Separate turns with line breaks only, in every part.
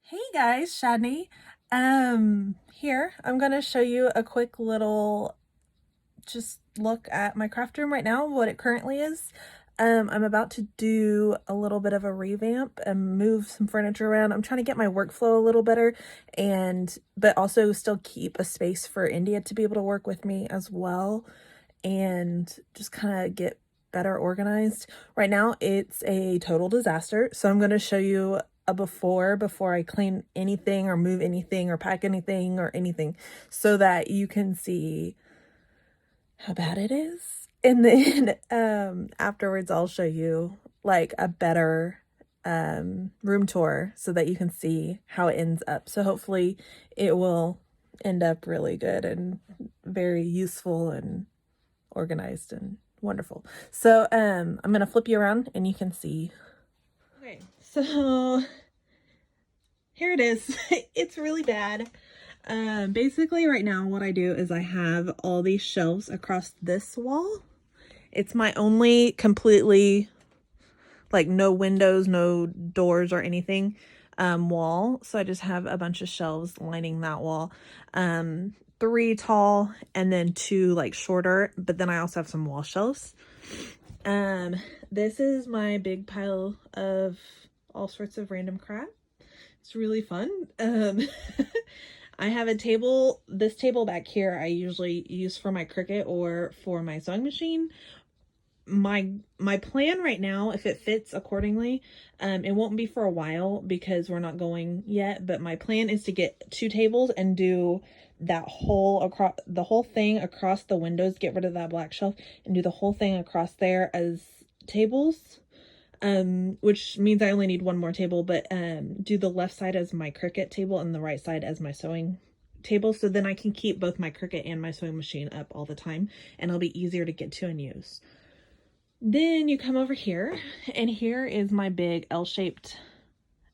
Hey guys, Shadney. Here I'm gonna show you a quick little just look at my craft room right now, what it currently is. I'm about to do a little bit of a revamp and move some furniture around. I'm trying to get my workflow a little better but also still keep a space for India to be able to work with me as well and just kind of get better organized. Right now it's a total disaster, so I'm going to show you a before I clean anything or move anything or pack anything or anything so that you can see how bad it is. And then afterwards I'll show you like a better room tour so that you can see how it ends up. So hopefully it will end up really good and very useful and organized and wonderful. So I'm gonna flip you around and you can see. Okay, so here it is. It's really bad. Basically right now what I do is I have all these shelves across this wall. It's my only completely, like, no windows, no doors or anything wall. So I just have a bunch of shelves lining that wall. 3 tall and then 2 like shorter, but then I also have some wall shelves. This is my big pile of all sorts of random crap. It's really fun. I have a table. This table back here I usually use for my Cricut or for my sewing machine. My plan right now, if it fits accordingly, it won't be for a while because we're not going yet, but my plan is to get 2 tables and do that whole thing across the windows, get rid of that black shelf and do the whole thing across there as tables. Which means I only need 1 more table, but do the left side as my Cricut table and the right side as my sewing table, so then I can keep both my Cricut and my sewing machine up all the time and it'll be easier to get to and use. Then you come over here and here is my big L-shaped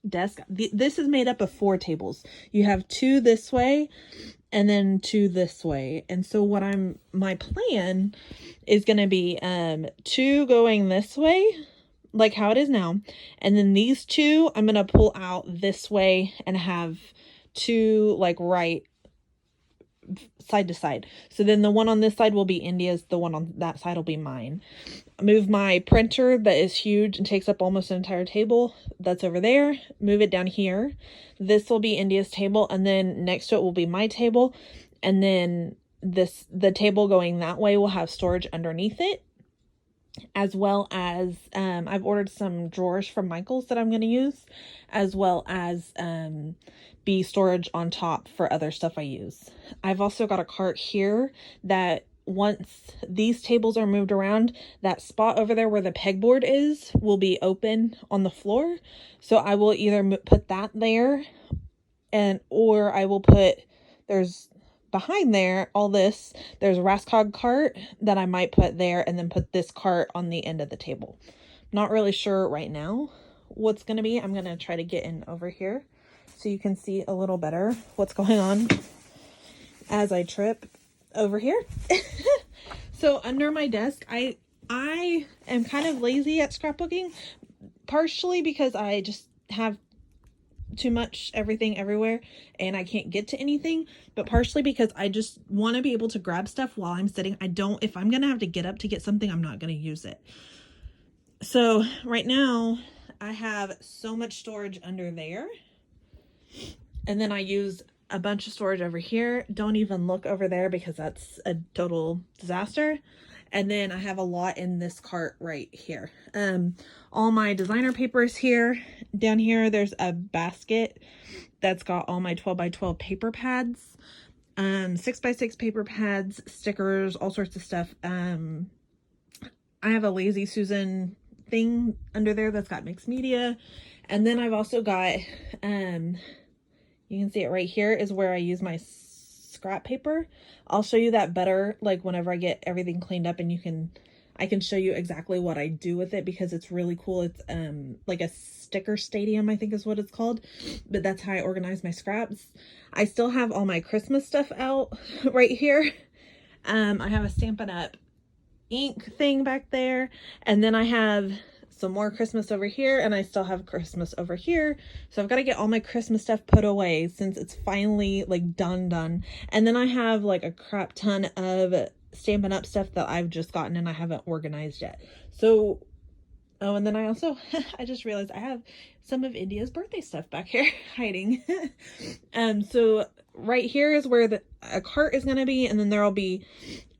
desk. This is made up of 4 tables. You have 2 this way and then 2 this way. And so my plan is going to be 2 going this way, like how it is now. And then these 2, I'm going to pull out this way and have 2 like right side to side. So then the one on this side will be India's, the one on that side will be mine. Move my printer that is huge and takes up almost an entire table. That's over there. Move it down here. This will be India's table, and then next to it will be my table. And then the table going that way will have storage underneath it, as well as I've ordered some drawers from Michael's that I'm going to use, as well as be storage on top for other stuff I use. I've also got a cart here that once these tables are moved around, that spot over there where the pegboard is will be open on the floor. So I will either put that there or I will put, behind there, there's a Rascog cart that I might put there and then put this cart on the end of the table. Not really sure right now what's going to be. I'm going to try to get in over here so you can see a little better what's going on as I trip over here. So under my desk, I am kind of lazy at scrapbooking, partially because I just have too much everything everywhere and I can't get to anything, but partially because I just want to be able to grab stuff while I'm sitting. If I'm gonna have to get up to get something, I'm not gonna use it. So right now I have so much storage under there, and then I use a bunch of storage over here. Don't even look over there because that's a total disaster. And then I have a lot in this cart right here. All my designer papers here. Down here, there's a basket that's got all my 12 by 12 paper pads, 6 by 6 paper pads, stickers, all sorts of stuff. I have a Lazy Susan thing under there that's got mixed media. And then I've also got, you can see it right here is where I use my scrap paper. I'll show you that better, like whenever I get everything cleaned up, and I can show you exactly what I do with it because it's really cool. It's like a sticker stadium, I think is what it's called, but that's how I organize my scraps. I still have all my Christmas stuff out right here. I have a Stampin' Up! Ink thing back there, and then I have some more Christmas over here, and I still have Christmas over here. So I've got to get all my Christmas stuff put away since it's finally like done. And then I have like a crap ton of Stampin' Up stuff that I've just gotten and I haven't organized yet. So, oh, and then I also, I just realized I have some of India's birthday stuff back here hiding. So right here is where a cart is going to be, and then there'll be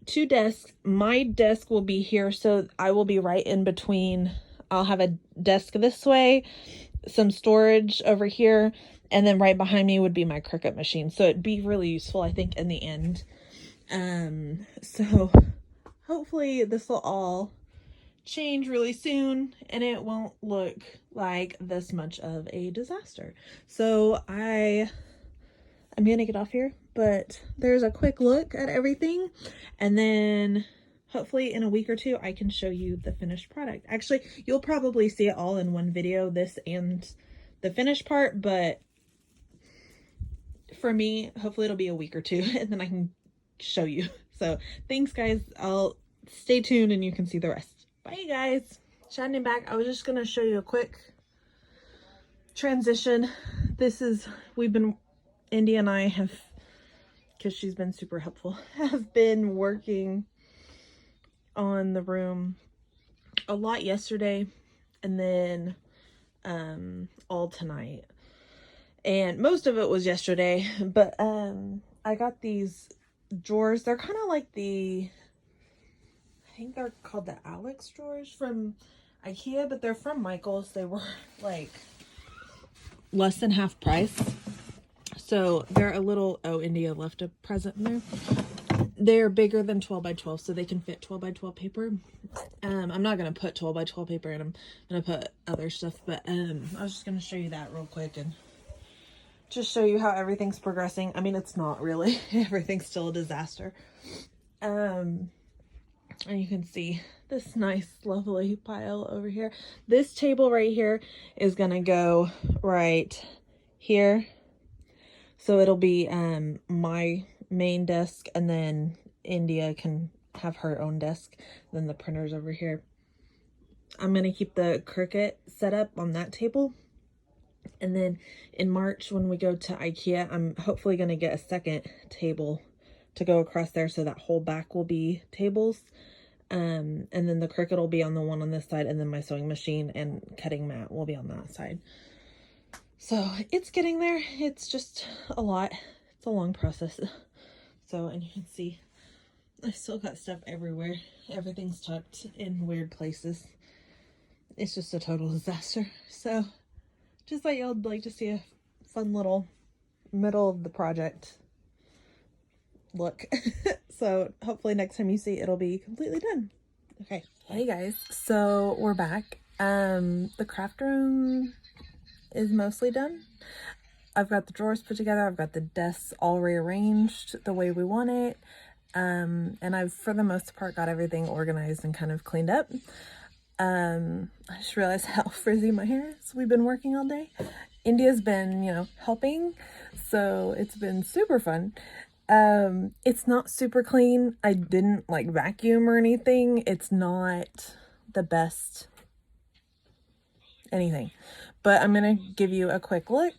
2 desks. My desk will be here, so I will be right in between. I'll have a desk this way, some storage over here, and then right behind me would be my Cricut machine. So it'd be really useful, I think, in the end. So hopefully this will all change really soon and it won't look like this much of a disaster. So I'm gonna get off here, but there's a quick look at everything, and then hopefully in a week or 2 I can show you the finished product. Actually, you'll probably see it all in one video, this and the finished part, but for me, hopefully it'll be a week or 2 and then I can show you. So thanks guys, I'll stay tuned and you can see the rest. Bye guys. Shining back, I was just gonna show you a quick transition. India and I have, because she's been super helpful, have been working on the room a lot yesterday and then all tonight. And most of it was yesterday, but I got these drawers. They're kind of like I think they're called the Alex drawers from IKEA, but they're from Michael's. They were like less than half price. So they're a little, oh, India left a present in there. They're bigger than 12 by 12, so they can fit 12 by 12 paper. I'm not going to put 12 by 12 paper in them. I'm going to put other stuff, but I was just going to show you that real quick and just show you how everything's progressing. I mean, it's not really. Everything's still a disaster. And you can see this nice, lovely pile over here. This table right here is going to go right here. So it'll be my main desk, and then India can have her own desk. Then the printer's over here. I'm going to keep the Cricut set up on that table. And then in March, when we go to IKEA, I'm hopefully going to get a second table to go across there, so that whole back will be tables. And then the Cricut will be on the one on this side, and then my sewing machine and cutting mat will be on that side. So it's getting there. It's just a lot. It's a long process. So, and you can see I've still got stuff everywhere. Everything's tucked in weird places. It's just a total disaster. So just thought y'all would like to see a fun little middle of the project look. So hopefully next time you see it, it'll be completely done. Okay. Hey guys, so we're back. The craft room is mostly done. I've got the drawers put together. I've got the desks all rearranged the way we want it. And I've, for the most part, got everything organized and kind of cleaned up. I just realized how frizzy my hair is. We've been working all day. India's been, helping. So it's been super fun. It's not super clean. I didn't vacuum or anything. It's not the best anything, but I'm going to give you a quick look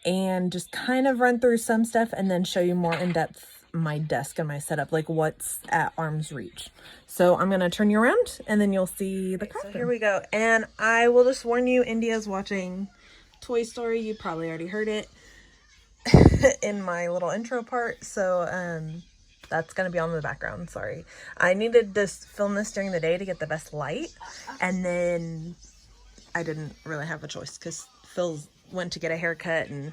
and just kind of run through some stuff and then show you more in depth my desk and my setup, like what's at arm's reach. So I'm going to turn you around and then you'll see the craft room. So here we go. And I will just warn you, India's watching Toy Story. You probably already heard it in my little intro part. So, that's going to be on in the background. Sorry. I needed to film this during the day to get the best light. And then I didn't really have a choice because Phil went to get a haircut and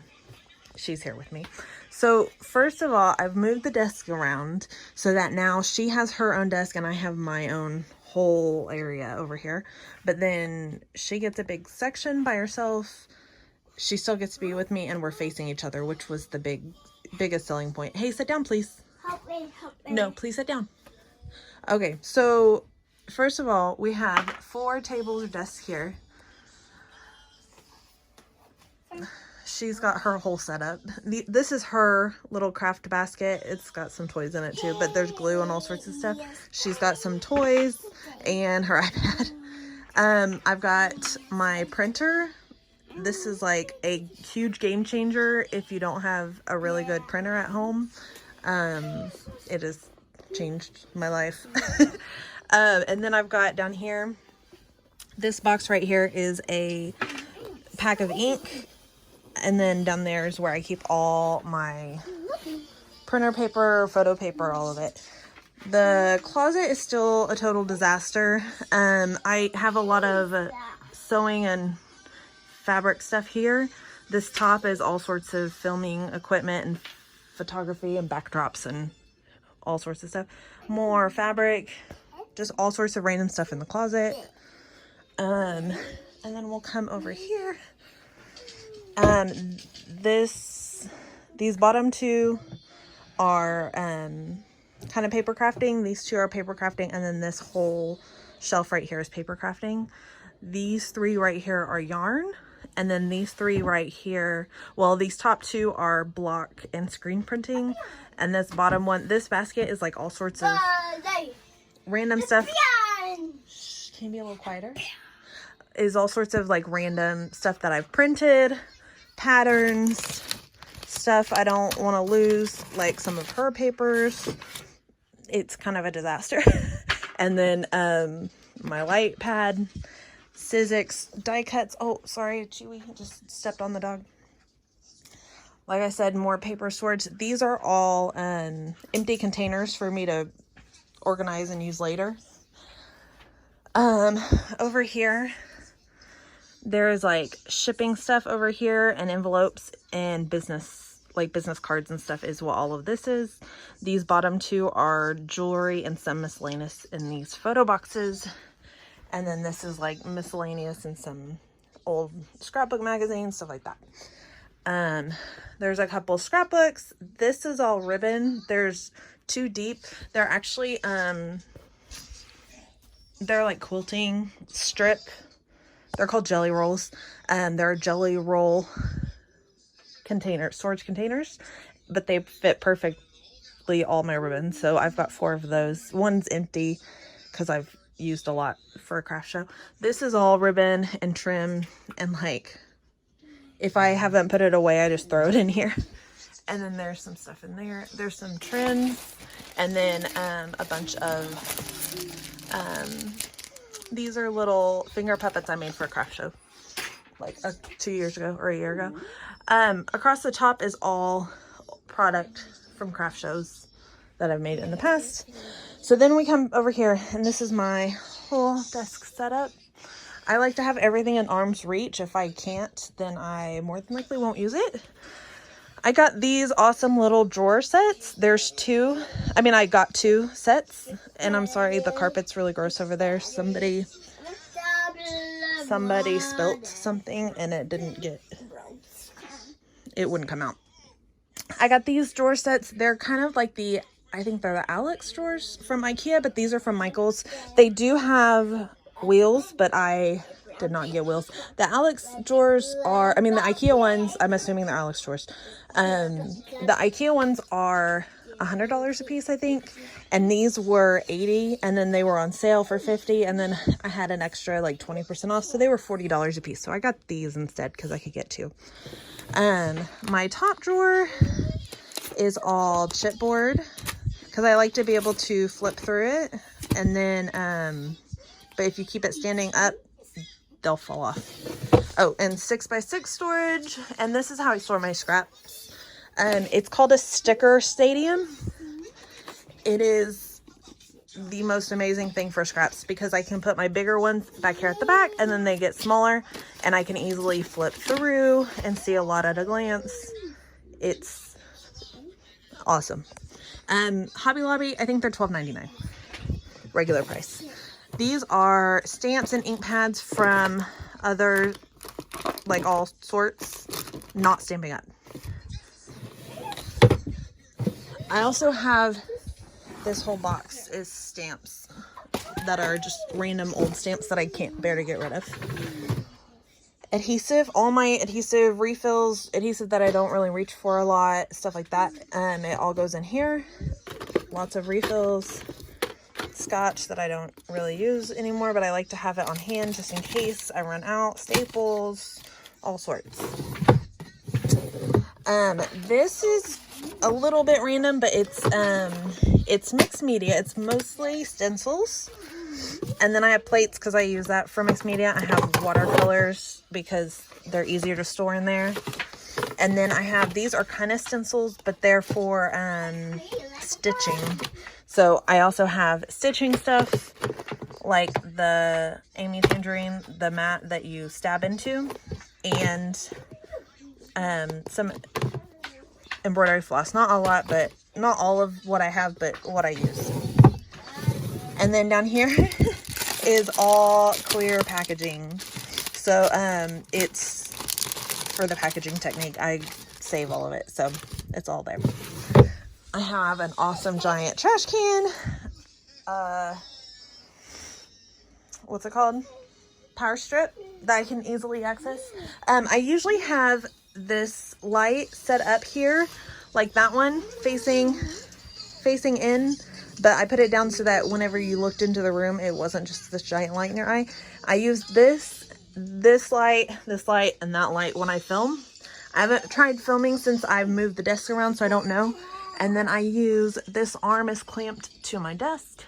she's here with me. So first of all, I've moved the desk around so that now she has her own desk and I have my own whole area over here. But then she gets a big section by herself. She still gets to be with me and we're facing each other, which was the biggest selling point. Hey, sit down, please. Help me. No, please sit down. Okay, so first of all, we have 4 tables or desks here. She's got her whole setup. This is her little craft basket. It's got some toys in it too, but there's glue and all sorts of stuff. She's got some toys and her iPad. I've got my printer. This is like a huge game changer if you don't have a really good printer at home. It has changed my life. And then I've got down here, this box right here is a pack of ink. And then down there is where I keep all my printer paper, photo paper, all of it. The closet is still a total disaster. I have a lot of sewing and fabric stuff here. This top is all sorts of filming equipment and photography and backdrops and all sorts of stuff. More fabric, just all sorts of random stuff in the closet. And then we'll come over here. These bottom two are kind of paper crafting. These two are paper crafting, and then this whole shelf right here is paper crafting. These three right here are yarn, and then these three right here, well, these top two are block and screen printing, and this bottom one, this basket is like all sorts of random stuff. Shh, can you be a little quieter? Is all sorts of like random stuff that I've printed, patterns, stuff I don't want to lose, like some of her papers. It's kind of a disaster. And then my light pad, Sizzix die cuts. Oh, sorry, Chewy just stepped on the dog. Like I said, more paper storage. These are all empty containers for me to organize and use later. Over here, there's like shipping stuff over here and envelopes and business cards and stuff is what all of this is. These bottom two are jewelry and some miscellaneous in these photo boxes. And then this is like miscellaneous and some old scrapbook magazines, stuff like that. There's a couple scrapbooks. This is all ribbon. There's two deep. They're actually, they're like quilting strip. They're called jelly rolls. They're jelly roll container storage containers, but they fit perfectly all my ribbons. So I've got 4 of those. One's empty because I've used a lot for a craft show. This is all ribbon and trim, and like if I haven't put it away, I just throw it in here. And then there's some stuff in there. There's some trims, and then a bunch of these are little finger puppets I made for a craft show like 2 years ago or a year ago. Across the top is all product from craft shows that I've made in the past. So then we come over here, and this is my whole desk setup. I like to have everything in arm's reach. If I can't, then I more than likely won't use it. I got these awesome little drawer sets. There's 2. I mean, I got 2 sets, and I'm sorry, the carpet's really gross over there. Somebody spilt something and it wouldn't come out. I got these drawer sets. They're kind of like I think they're the Alex drawers from IKEA, but these are from Michael's. They do have wheels, but I did not get wheels. The Alex drawers are, I mean, the IKEA ones, I'm assuming they're Alex drawers. The IKEA ones are $100 a piece, I think, and these were $80, and then they were on sale for $50, and then I had an extra like 20% off, so they were $40 a piece. So I got these instead because I could get 2. My top drawer is all chipboard because I like to be able to flip through it, and then but if you keep it standing up, they'll fall off. Oh, and 6x6 storage, and this is how I store my scraps. It's called a sticker stadium. It is the most amazing thing for scraps because I can put my bigger ones back here at the back, and then they get smaller, and I can easily flip through and see a lot at a glance. It's awesome. Hobby Lobby, I think they're $12.99 regular price. These are stamps and ink pads from other, like all sorts, not Stampin' Up. I also have this whole box is stamps that are just random old stamps that I can't bear to get rid of. Adhesive, all my adhesive refills, adhesive that I don't really reach for a lot, stuff like that. It all goes in here. Lots of refills. scotch that I don't really use anymore, but I like to have it on hand just in case I run out. Staples, all sorts. This is a little bit random, but it's mixed media. It's mostly stencils. And then I have plates because I use that for mixed media. I have watercolors because they're easier to store in there. And then I have, these are kind of stencils, but they're for stitching. So I also have stitching stuff like the Amy Tangerine, the mat that you stab into, and some embroidery floss. Not a lot, but not all of what I have, but what I use. And then down here is all clear packaging. So it's for the packaging technique. I save all of it, so it's all there. I have an awesome giant trash can. What's it called? Power strip that I can easily access. I usually have this light set up here, like that one facing in, but I put it down so that whenever you looked into the room, it wasn't just this giant light in your eye. I use this light, and that light when I film. I haven't tried filming since I've moved the desk around, so I don't know. And then I use, this arm is clamped to my desk.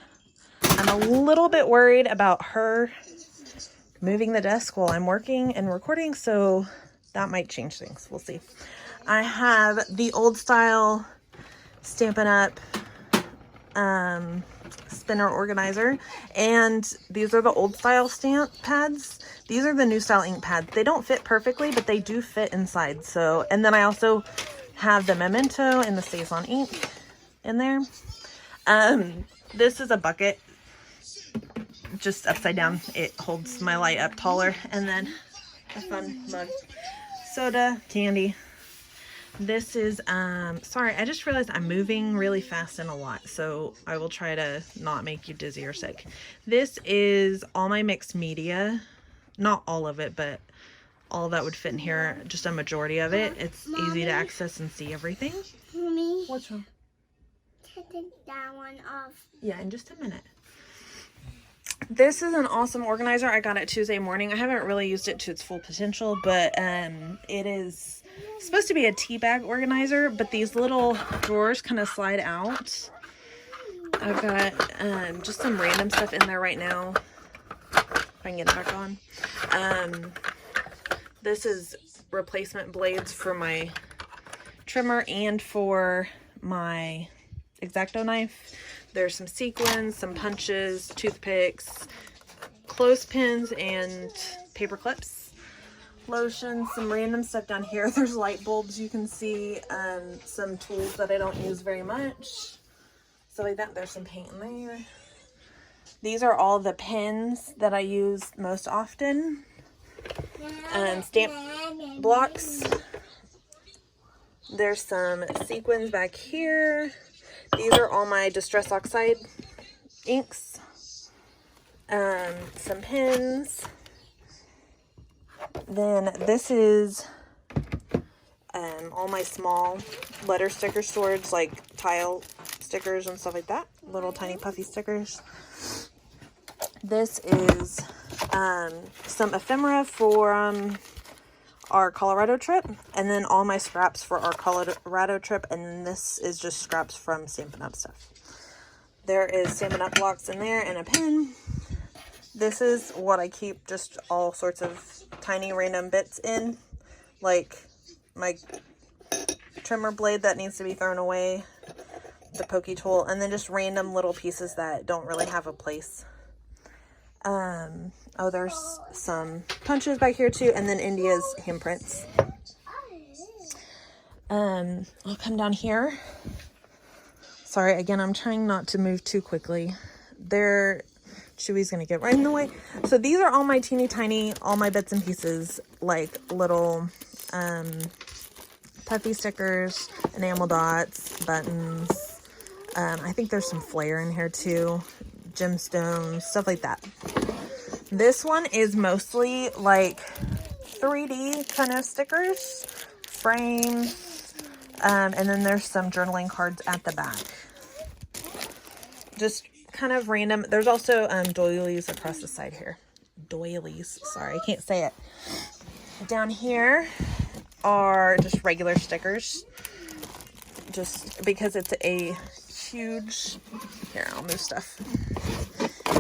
I'm a little bit worried about her moving the desk while I'm working and recording, so that might change things. We'll see. I have the old style Stampin' Up! Spinner organizer, and these are the old style stamp pads. These are the new style ink pads. They don't fit perfectly, but they do fit inside. So, and then I also have the Memento and the StazOn ink in there. This is a bucket, just upside down. It holds my light up taller. And then a fun mug, soda, candy. This is, sorry, I just realized I'm moving really fast and a lot, so I will try to not make you dizzy or sick. This is all my mixed media. Not all of it, but all that would fit in here, just a majority of it. It's easy to access and see everything.
Mommy,
what's wrong?
take that one off.
Yeah, in just a minute. This is an awesome organizer. I got it Tuesday morning. I haven't really used it to its full potential, but it is supposed to be a tea bag organizer, but these little drawers kind of slide out. I've got just some random stuff in there right now. If I can get it back on. This is replacement blades for my trimmer and for my X-Acto knife. There's some sequins, some punches, toothpicks, clothespins, and paper clips. Lotion, some random stuff down here. There's light bulbs you can see, some tools that I don't use very much. So like that, there's some paint in there. These are all the pens that I use most often. Stamp blocks. There's some sequins back here. These are all my Distress Oxide inks. Some pens. Then this is all my small letter sticker storage, like tile stickers and stuff like that. Little tiny puffy stickers. This is some ephemera for our Colorado trip, and then all my scraps for our Colorado trip, and this is just scraps from Stampin' Up! Stuff. There is Stampin' Up! Blocks in there and a pen. This is what I keep just all sorts of tiny random bits in, like my trimmer blade that needs to be thrown away, the pokey tool, and then just random little pieces that don't really have a place. Oh, there's some punches back here too, and then India's handprints. I'll come down here. Sorry, again, I'm trying not to move too quickly. Chewy's gonna get right in the way. So these are all my teeny tiny, all my bits and pieces, like little puffy stickers, enamel dots, buttons. I think there's some flair in here too, gemstones, stuff like that. This one is mostly like 3D kind of stickers, frames, and then there's some journaling cards at the back. Just kind of random. There's also doilies across the side here. Doilies, sorry, I can't say it. Down here are just regular stickers. Just because it's a huge, here, I'll move stuff.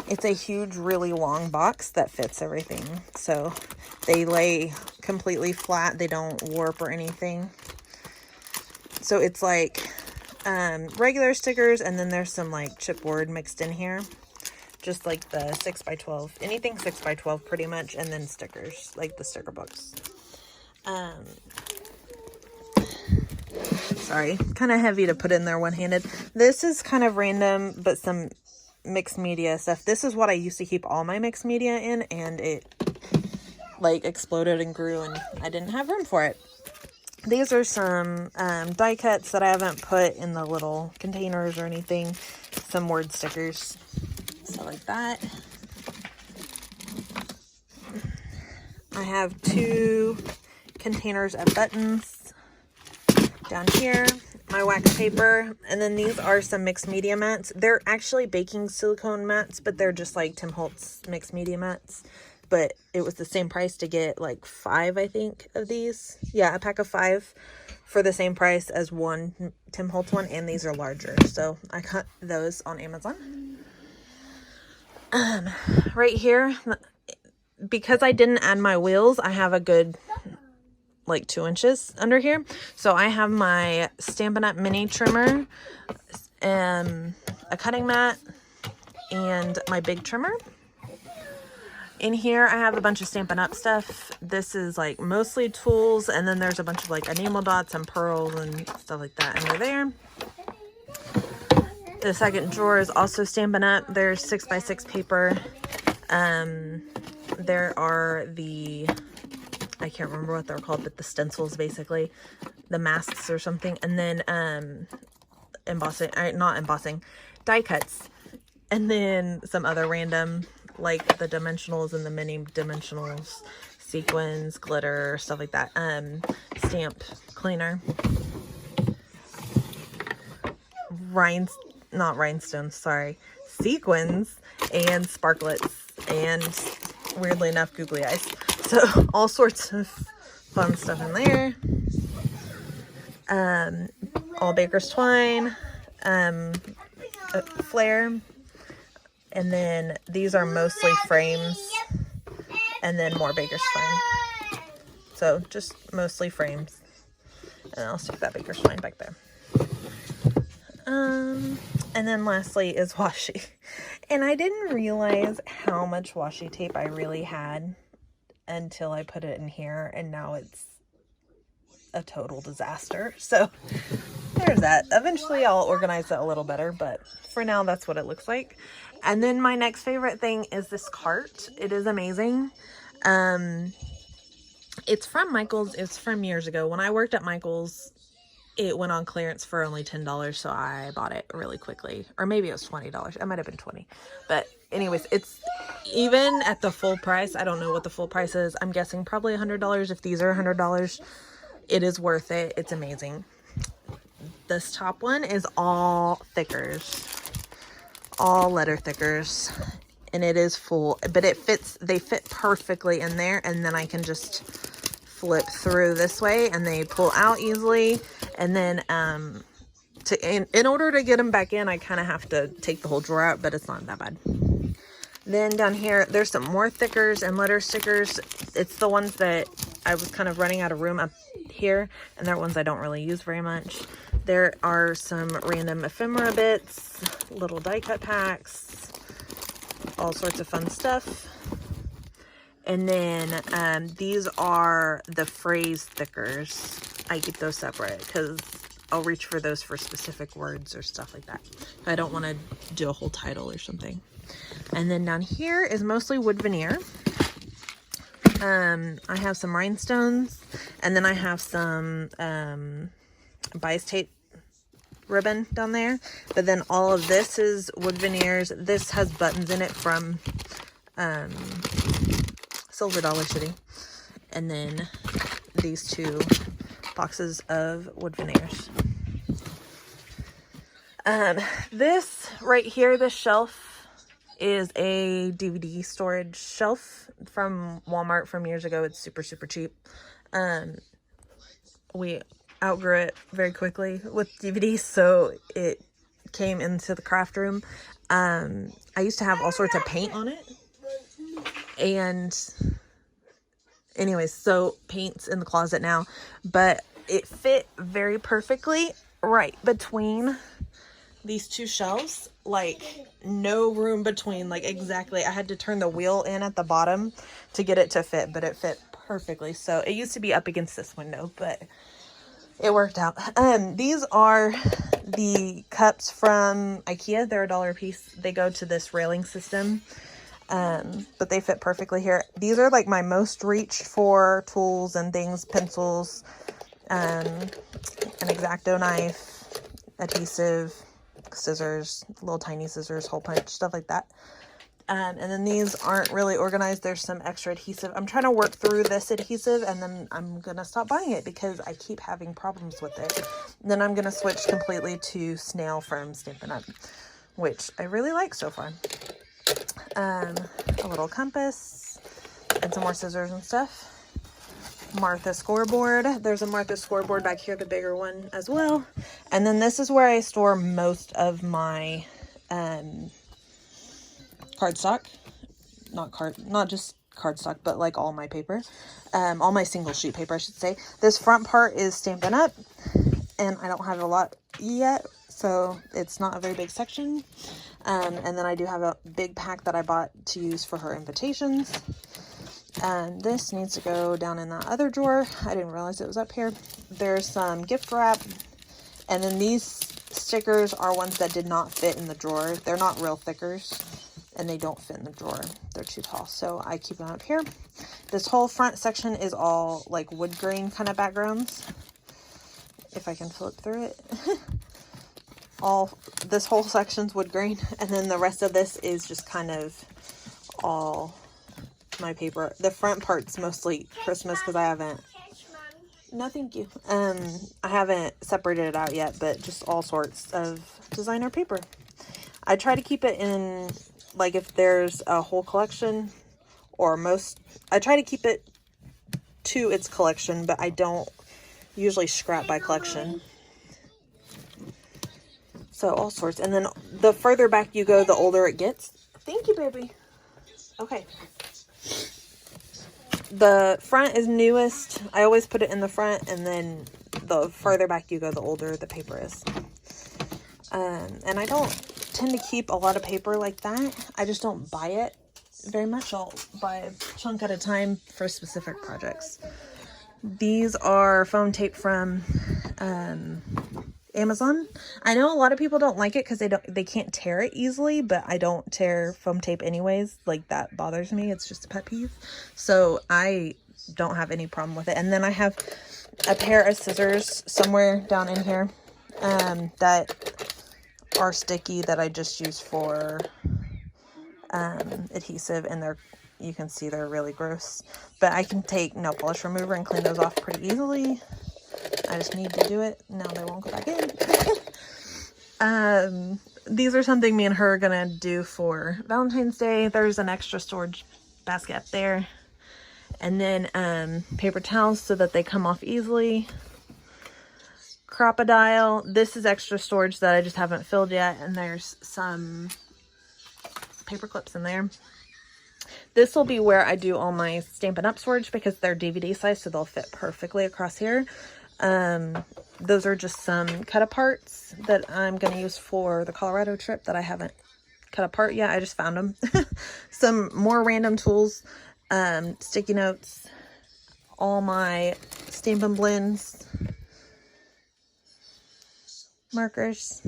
It's a huge, really long box that fits everything. So they lay completely flat. They don't warp or anything. So it's like regular stickers, and then there's some like chipboard mixed in here. Just like the 6x12, anything 6x12 pretty much, and then stickers, like the sticker books. Sorry, kind of heavy to put in there one-handed. This is kind of random, but some mixed media stuff. This is what I used to keep all my mixed media in, and it like exploded and grew, and I didn't have room for it. These are some die cuts that I haven't put in the little containers or anything. Some word stickers, stuff like that. I have 2 containers of buttons down here, my wax paper, and then these are some mixed media mats. They're actually baking silicone mats, but they're just like Tim Holtz mixed media mats. But it was the same price to get like 5, I think, of these. Yeah, a pack of 5 for the same price as one Tim Holtz one, and these are larger. So I got those on Amazon. Right here, because I didn't add my wheels, I have a good like 2 inches under here. So I have my Stampin' Up! Mini trimmer, a cutting mat, and my big trimmer. In here, I have a bunch of Stampin' Up! Stuff. This is like mostly tools, and then there's a bunch of like enamel dots and pearls and stuff like that under there. The second drawer is also Stampin' Up! There's 6x6 paper. There are the, I can't remember what they're called, but the stencils, basically, the masks or something, and then embossing, not embossing, die cuts, and then some other random, like the dimensionals and the mini dimensionals, sequins, glitter, stuff like that. Stamp cleaner, not rhinestones, sorry, sequins, and sparklets, and weirdly enough, googly eyes. So all sorts of fun stuff in there. All baker's twine, flare, and then these are mostly frames, and then more baker's twine. So just mostly frames, and I'll stick that baker's twine back there. And then lastly is washi, and I didn't realize how much washi tape I really had until I put it in here, and now it's a total disaster. So there's that. Eventually I'll organize it a little better, but for now that's what it looks like. And then my next favorite thing is this cart. It is amazing. It's from Michael's. It's from years ago. When I worked at Michael's, it went on clearance for only $10, so I bought it really quickly. Or maybe it was $20. It might have been 20. But anyways, it's even at the full price. I don't know what the full price is. I'm guessing probably $100. If these are $100, it is worth it. It's amazing. This top one is all thickers. All letter thickers. And it is full. But it fits, they fit perfectly in there. And then I can just flip through this way, and they pull out easily. And then in order to get them back in, I kind of have to take the whole drawer out, but it's not that bad. Then down here, there's some more thickers and letter stickers. It's the ones that I was kind of running out of room up here, and they're ones I don't really use very much. There are some random ephemera bits, little die cut packs, all sorts of fun stuff. And then these are the phrase stickers. I keep those separate because I'll reach for those for specific words or stuff like that. I don't want to do a whole title or something. And then down here is mostly wood veneer. I have some rhinestones, and then I have some bias tape ribbon down there. But then all of this is wood veneers. This has buttons in it from Silver Dollar City. And then these 2 boxes of wood veneers. This right here, this shelf, is a DVD storage shelf from Walmart from years ago. It's super, super cheap. We outgrew it very quickly with DVDs, so it came into the craft room. I used to have all sorts of paint on it, and anyways, so paint's in the closet now, but it fit very perfectly right between these two shelves, like no room between, like exactly. I had to turn the wheel in at the bottom to get it to fit, but it fit perfectly. So it used to be up against this window, but it worked out. These are the cups from IKEA. They're $1 a piece. They go to this railing system, but they fit perfectly here. These are like my most reached for tools and things: pencils, an X-Acto knife, adhesive, scissors, little tiny scissors, hole punch, stuff like that. And then these aren't really organized. There's some extra adhesive. I'm trying to work through this adhesive, and then I'm going to stop buying it because I keep having problems with it. And then I'm going to switch completely to snail from Stampin' Up, which I really like so far. A little compass and some more scissors and stuff. Martha scoreboard. There's a Martha scoreboard back here, the bigger one as well. And then this is where I store most of my cardstock. Not just cardstock, but like all my paper. All my single sheet paper, I should say. This front part is Stampin' Up, and I don't have a lot yet, so it's not a very big section. And then I do have a big pack that I bought to use for her invitations. And this needs to go down in that other drawer. I didn't realize it was up here. There's some gift wrap. And then these stickers are ones that did not fit in the drawer. They're not real thickers, and they don't fit in the drawer. They're too tall, so I keep them up here. This whole front section is all like wood grain kind of backgrounds. If I can flip through it. This whole section's wood grain, and then the rest of this is just kind of all my paper. The front part's mostly Christmas because I haven't. No, thank you. I haven't separated it out yet, but just all sorts of designer paper. I try to keep it in, like, if there's a whole collection I try to keep it to its collection, but I don't usually scrap by collection. So all sorts. And then the further back you go, the older it gets. Thank you, baby. Okay. The front is newest. I always put it in the front, and then the further back you go, the older the paper is. And I don't tend to keep a lot of paper like that. I just don't buy it very much. I'll buy a chunk at a time for specific projects. These are foam tape from Amazon. I know a lot of people don't like it because they can't tear it easily, but I don't tear foam tape anyways. Like, that bothers me. It's just a pet peeve. So I don't have any problem with it. And then I have a pair of scissors somewhere down in here that are sticky that I just use for adhesive, and you can see they're really gross. But I can take nail polish remover and clean those off pretty easily. I just need to do it. Now they won't go back in. These are something me and her are gonna do for Valentine's Day. There's an extra storage basket up there. And then paper towels so that they come off easily. Crocodile. This is extra storage that I just haven't filled yet. And there's some paper clips in there. This will be where I do all my Stampin' Up storage because they're DVD size, so they'll fit perfectly across here. Those are just some cut aparts that I'm going to use for the Colorado trip that I haven't cut apart yet. I just found them. Some more random tools, sticky notes, all my Stampin' Blends, markers.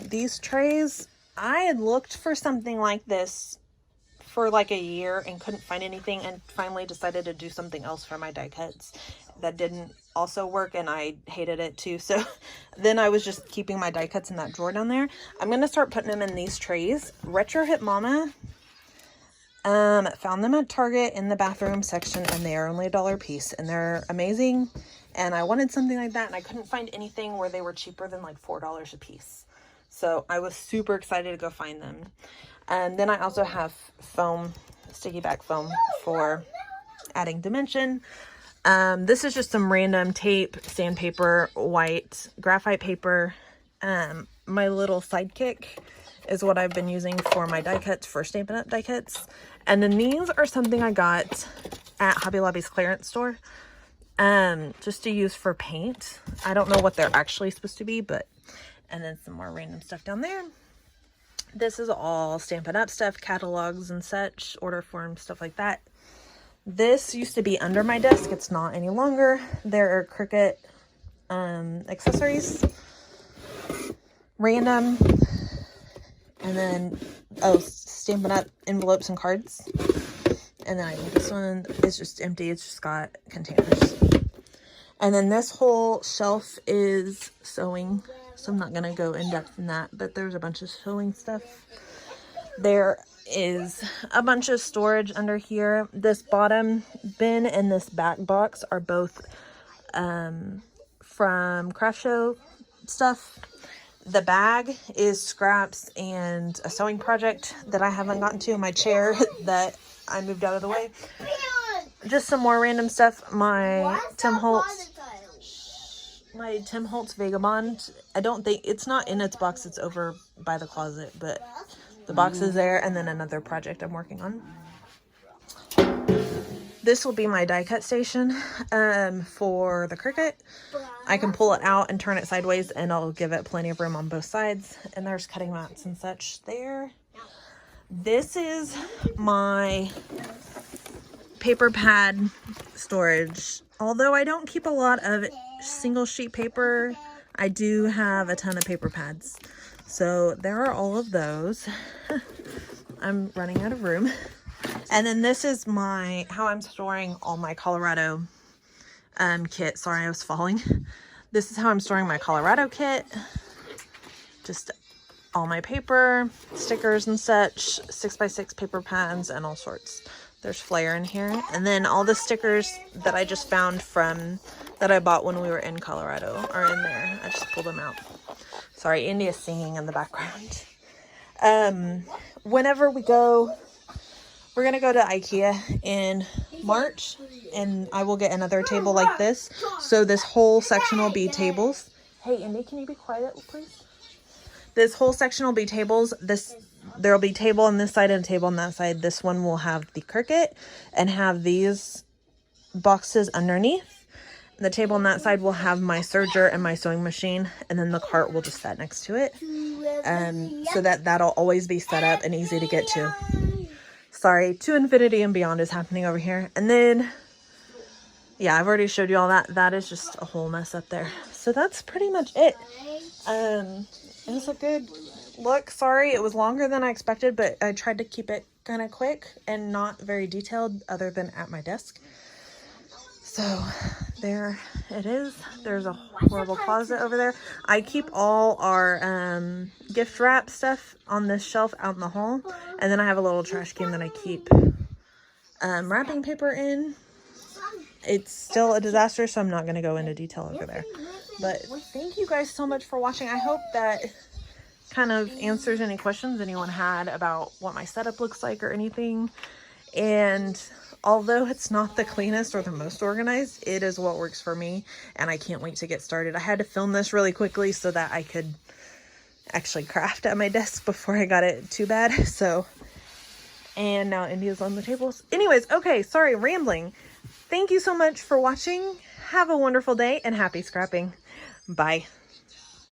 These trays, I had looked for something like this for like a year and couldn't find anything, and finally decided to do something else for my die cuts that didn't also work, and I hated it too. So then I was just keeping my die cuts in that drawer down there. I'm going to start putting them in these trays. Retro Hip Mama found them at Target in the bathroom section, and they are only $1 a piece, and they're amazing. And I wanted something like that, and I couldn't find anything where they were cheaper than like $4 a piece. So I was super excited to go find them. And then I also have foam, sticky back foam for adding dimension. This is just some random tape, sandpaper, white, graphite paper. My little sidekick is what I've been using for my die cuts, for Stampin' Up! Die cuts. And then these are something I got at Hobby Lobby's clearance store, just to use for paint. I don't know what they're actually supposed to be, but, and then some more random stuff down there. This is all Stampin' Up! Stuff, catalogs and such, order forms, stuff like that. This used to be under my desk. It's not any longer. There are Cricut accessories, random, and then, oh, Stampin' Up! Envelopes and cards. And then I think this one is just empty. It's just got containers. And then this whole shelf is sewing, so I'm not going to go in depth in that, but there's a bunch of sewing stuff. There is a bunch of storage under here. This bottom bin and this back box are both from craft show stuff. The bag is scraps and a sewing project that I haven't gotten to, my chair that I moved out of the way. Just some more random stuff. My Tim Holtz Vagabond. I don't think it's not in its box. It's over by the closet, but the box is there. And then another project I'm working on. This will be my die cut station for the Cricut. I can pull it out and turn it sideways, and I'll give it plenty of room on both sides. And there's cutting mats and such there. This is my paper pad storage. Although I don't keep a lot of single sheet paper, I do have a ton of paper pads. So there are all of those. I'm running out of room. And then this is how I'm storing all my Colorado kit. Sorry, I was falling. This is how I'm storing my Colorado kit. Just all my paper, stickers and such, 6x6 paper pads and all sorts. There's Flair in here. And then all the stickers that I just found that I bought when we were in Colorado are in there. I just pulled them out. Sorry, India's singing in the background. Whenever we go, we're going to go to IKEA in March, and I will get another table like this. So this whole section will be tables. Hey, Indy, can you be quiet, please? This whole section will be tables. There'll be table on this side and a table on that side. This one will have the Cricut and have these boxes underneath. The table on that side will have my serger and my sewing machine, and then the cart will just sit next to it. So that'll always be set up and easy to get to. Sorry, to infinity and beyond is happening over here. And then, yeah, I've already showed you all that. That is just a whole mess up there. So that's pretty much it. It was a good look. Sorry, it was longer than I expected, but I tried to keep it kind of quick and not very detailed other than at my desk. So there it is. There's a horrible closet over there. I keep all our gift wrap stuff on this shelf out in the hall. And then I have a little trash can that I keep wrapping paper in. It's still a disaster, so I'm not going to go into detail over there. But thank you guys so much for watching. I hope that kind of answers any questions anyone had about what my setup looks like or anything. And although it's not the cleanest or the most organized, it is what works for me, and I can't wait to get started. I had to film this really quickly so that I could actually craft at my desk before I got it too bad. So, and now India's on the tables. Anyways, okay, sorry, rambling. Thank you so much for watching. Have a wonderful day and happy scrapping. Bye.